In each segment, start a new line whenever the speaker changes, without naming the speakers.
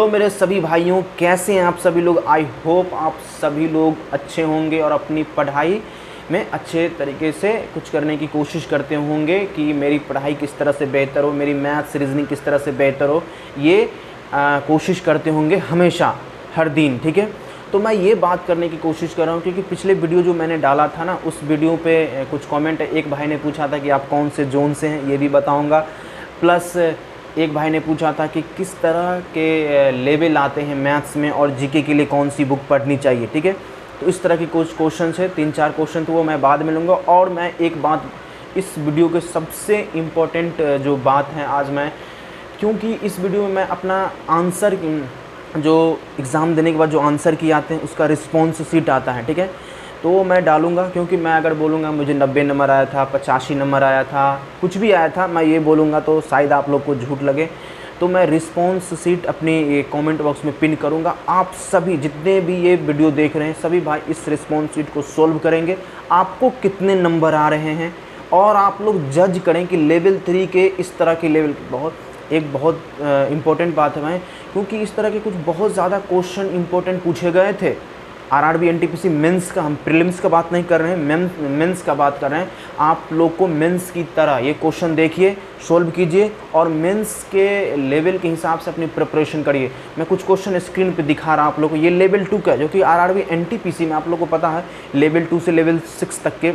Hello मेरे सभी भाइयों, कैसे हैं आप सभी लोग। आई होप आप सभी लोग अच्छे होंगे और अपनी पढ़ाई में अच्छे तरीके से कुछ करने की कोशिश करते होंगे कि मेरी पढ़ाई किस तरह से बेहतर हो, मेरी मैथ्स रीजनिंग किस तरह से बेहतर हो। ये कोशिश करते होंगे हमेशा, हर दिन। ठीक है, तो मैं ये बात करने की कोशिश कर रहा हूँ क्योंकि पिछले वीडियो जो मैंने डाला था ना, उस वीडियो पे कुछ कमेंट, एक भाई ने पूछा था कि आप कौन से जोन से हैं, ये भी बताऊँगा। प्लस एक भाई ने पूछा था कि किस तरह के लेवल आते हैं मैथ्स में और जीके के लिए कौन सी बुक पढ़नी चाहिए। ठीक है, तो इस तरह के कुछ क्वेश्चन है, 3-4 क्वेश्चन, तो वो मैं बाद में लूँगा। और मैं एक बात, इस वीडियो के सबसे इम्पोर्टेंट जो बात है आज मैं, क्योंकि इस वीडियो में मैं अपना आंसर, जो एग्ज़ाम देने के बाद जो आंसर किए आते हैं उसका रिस्पॉन्स शीट आता है, ठीक है, तो वो मैं डालूँगा। क्योंकि मैं अगर बोलूँगा मुझे 90 नंबर आया था, 85 नंबर आया था, कुछ भी आया था, मैं ये बोलूँगा तो शायद आप लोग को झूठ लगे। तो मैं रिस्पॉन्स शीट अपनी कमेंट बॉक्स में पिन करूँगा। आप सभी जितने भी ये वीडियो देख रहे हैं, सभी भाई इस रिस्पॉन्स शीट को सोल्व करेंगे। आपको कितने नंबर आ रहे हैं और आप लोग जज करें कि लेवल 3 के इस तरह के लेवल, बहुत इम्पोर्टेंट बात है भाई, क्योंकि इस तरह के कुछ बहुत ज़्यादा क्वेश्चन इंपॉर्टेंट पूछे गए थे। आरआरबी एनटीपीसी मेंस का, हम प्रीलिम्स का बात नहीं कर रहे हैं, मेंस का बात कर रहे हैं। आप लोग को मेंस की तरह ये क्वेश्चन देखिए, सोल्व कीजिए और मेंस के लेवल के हिसाब से अपनी प्रिपरेशन करिए। मैं कुछ क्वेश्चन स्क्रीन पे दिखा रहा हूँ आप लोग को। ये लेवल 2 का, जो कि आरआरबी एनटीपीसी में आप लोग को पता है लेवल 2 से लेवल 6 तक के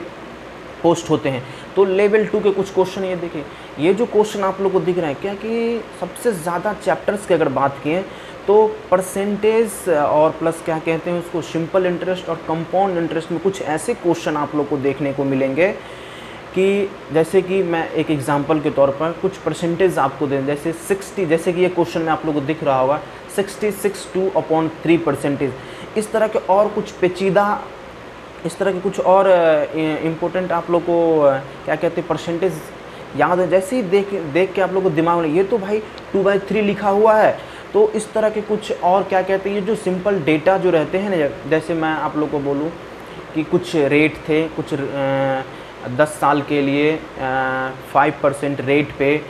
पोस्ट होते हैं। तो लेवल 2 के कुछ क्वेश्चन ये देखिए। ये जो क्वेश्चन आप लोग को दिख रहा है क्या, कि सबसे ज़्यादा चैप्टर्स की अगर बात किए तो परसेंटेज और प्लस क्या कहते हैं उसको, सिंपल इंटरेस्ट और कंपाउंड इंटरेस्ट में कुछ ऐसे क्वेश्चन आप लोग को देखने को मिलेंगे कि जैसे कि मैं एक एग्जांपल के तौर पर कुछ परसेंटेज आपको दें, जैसे 60, जैसे कि ये क्वेश्चन में आप लोग को दिख रहा होगा 66/2/3%। इस तरह के और कुछ पेचीदा, इस तरह के कुछ और इम्पोर्टेंट आप लोग को क्या कहते हैं परसेंटेज याद है। जैसे ही देख के आप लोग को दिमाग में, ये तो भाई 2/3 लिखा हुआ है। तो इस तरह के कुछ और क्या कहते हैं, ये जो सिंपल डेटा जो रहते हैं ना, जैसे मैं आप लोग को बोलूँ कि कुछ रेट थे, कुछ 10 साल के लिए 5% रेट पे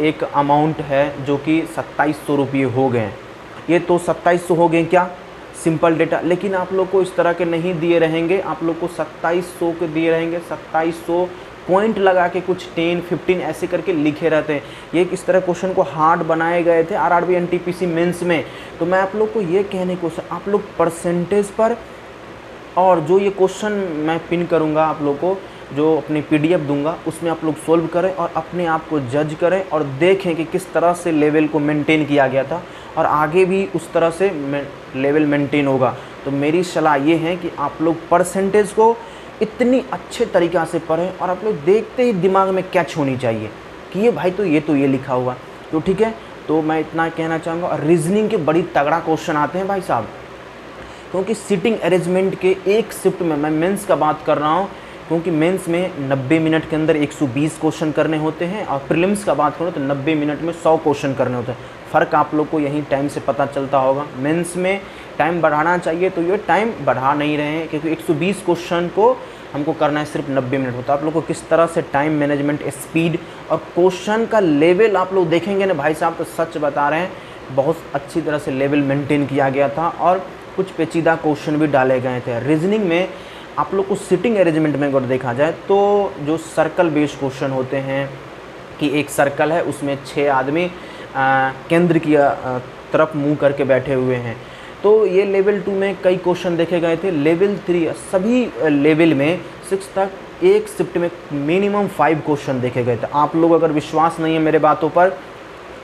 एक अमाउंट है जो कि 2700 रुपये हो गए। ये तो 2700 हो गए क्या, सिंपल डेटा। लेकिन आप लोग को इस तरह के नहीं दिए रहेंगे, आप लोग को 2700 के दिए रहेंगे। 2700 पॉइंट लगा के कुछ 10-15 ऐसे करके लिखे रहते हैं। ये इस तरह क्वेश्चन को हार्ड बनाए गए थे आरआरबी एनटीपीसी मेंस में। तो मैं आप लोग को ये कहने को, आप लोग परसेंटेज पर, और जो ये क्वेश्चन मैं पिन करूँगा आप लोग को, जो अपनी पीडीएफ दूंगा, उसमें आप लोग सोल्व करें और अपने आप को जज करें और देखें कि किस तरह से लेवल को मेंटेन किया गया था और आगे भी उस तरह से लेवल मेंटेन होगा। तो मेरी सलाह ये है कि आप लोग परसेंटेज को इतनी अच्छे तरीक़ा से पढ़ें और आप लोग देखते ही दिमाग में कैच होनी चाहिए कि ये भाई तो ये लिखा हुआ। तो ठीक है, तो मैं इतना कहना चाहूँगा। और रीजनिंग के बड़ी तगड़ा क्वेश्चन आते हैं भाई साहब, क्योंकि सीटिंग अरेंजमेंट के एक शिफ्ट में, मैं मेंस का बात कर रहा हूँ, क्योंकि मेंस में 90 मिनट के अंदर 120 क्वेश्चन करने होते हैं और प्रीलिम्स का बात करूँ तो 90 मिनट में 100 क्वेश्चन करने होते हैं। फ़र्क आप लोग को यहीं टाइम से पता चलता होगा। मेंस में टाइम बढ़ाना चाहिए तो ये टाइम बढ़ा नहीं रहे हैं, क्योंकि 120 क्वेश्चन को हमको करना है सिर्फ 90 मिनट होता है। आप लोग को किस तरह से टाइम मैनेजमेंट, स्पीड और क्वेश्चन का लेवल आप लोग देखेंगे ना भाई साहब, तो सच बता रहे हैं बहुत अच्छी तरह से लेवल मेंटेन किया गया था और कुछ पेचीदा क्वेश्चन भी डाले गए थे। रीजनिंग में आप लोग को सिटिंग अरेंजमेंट में अगर देखा जाए तो जो सर्कल बेस्ड क्वेश्चन होते हैं कि एक सर्कल है, उसमें 6 आदमी केंद्र की तरफ मुंह करके बैठे हुए हैं। तो ये लेवल 2 में कई क्वेश्चन देखे गए थे। लेवल 3 सभी लेवल में 6 तक एक शिफ्ट में मिनिमम 5 क्वेश्चन देखे गए थे। आप लोग अगर विश्वास नहीं है मेरे बातों पर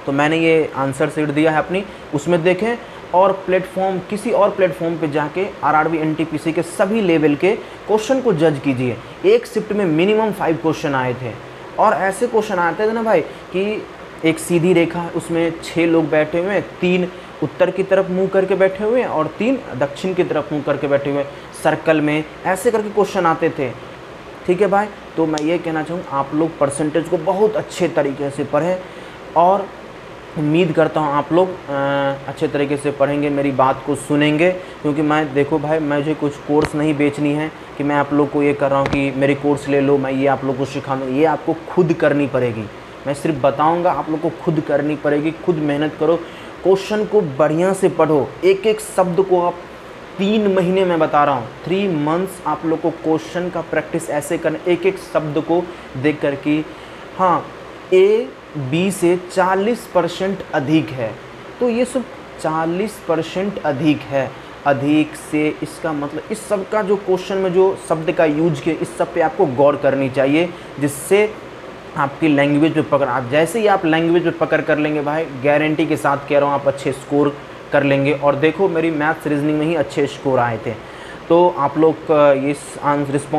तो मैंने ये आंसर शीट दिया है अपनी, उसमें देखें। और प्लेटफॉर्म, किसी और प्लेटफॉर्म पे जाके आरआरबी एनटीपीसी के सभी लेवल के क्वेश्चन को जज कीजिए। एक शिफ्ट में मिनिमम 5 क्वेश्चन आए थे और ऐसे क्वेश्चन आते थे ना भाई कि एक सीधी रेखा, उसमें 6 लोग बैठे हुए हैं, 3 उत्तर की तरफ मुंह करके बैठे हुए हैं और 3 दक्षिण की तरफ मुंह करके बैठे हुए हैं सर्कल में, ऐसे करके क्वेश्चन आते थे। ठीक है भाई, तो मैं ये कहना चाहूँ आप लोग परसेंटेज को बहुत अच्छे तरीके से पढ़ें और उम्मीद करता हूँ आप लोग अच्छे तरीके से पढ़ेंगे, मेरी बात को सुनेंगे। क्योंकि मैं, देखो भाई, मुझे कुछ कोर्स नहीं बेचनी है कि मैं आप लोग को ये कर रहा हूँ कि मेरी कोर्स ले लो, मैं ये आप लोग को सिखा दूँ। ये आपको खुद करनी पड़ेगी। मैं सिर्फ बताऊँगा, आप लोग को खुद करनी पड़ेगी। खुद मेहनत करो, क्वेश्चन को बढ़िया से पढ़ो, एक एक शब्द को आप 3 महीने में बता रहा हूँ, 3 मंथ्स आप लोग को क्वेश्चन का प्रैक्टिस ऐसे करना, एक एक शब्द को देख कर कि हाँ ए बी से 40% अधिक है, तो ये सब 40% अधिक है, अधिक से इसका मतलब इस सब का जो क्वेश्चन में जो शब्द का यूज किया, इस सब पे आपको गौर करनी चाहिए, जिससे आपकी लैंग्वेज पे पकड़, आप जैसे ही आप लैंग्वेज पे पकड़ कर लेंगे भाई, गारंटी के साथ कह रहा हूँ आप अच्छे स्कोर कर लेंगे। और देखो मेरी मैथ्स रीजनिंग में ही अच्छे स्कोर आए थे। तो आप लोग ये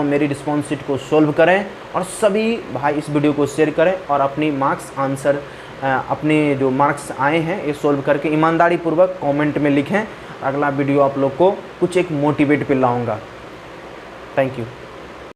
मेरी रिस्पॉन्स शीट को सोल्व करें और सभी भाई इस वीडियो को शेयर करें और अपनी मार्क्स आंसर अपने जो मार्क्स आए हैं ये सोल्व करके ईमानदारी पूर्वक कमेंट में लिखें। अगला वीडियो आप लोग को कुछ एक मोटिवेट पे लाऊंगा। Thank you.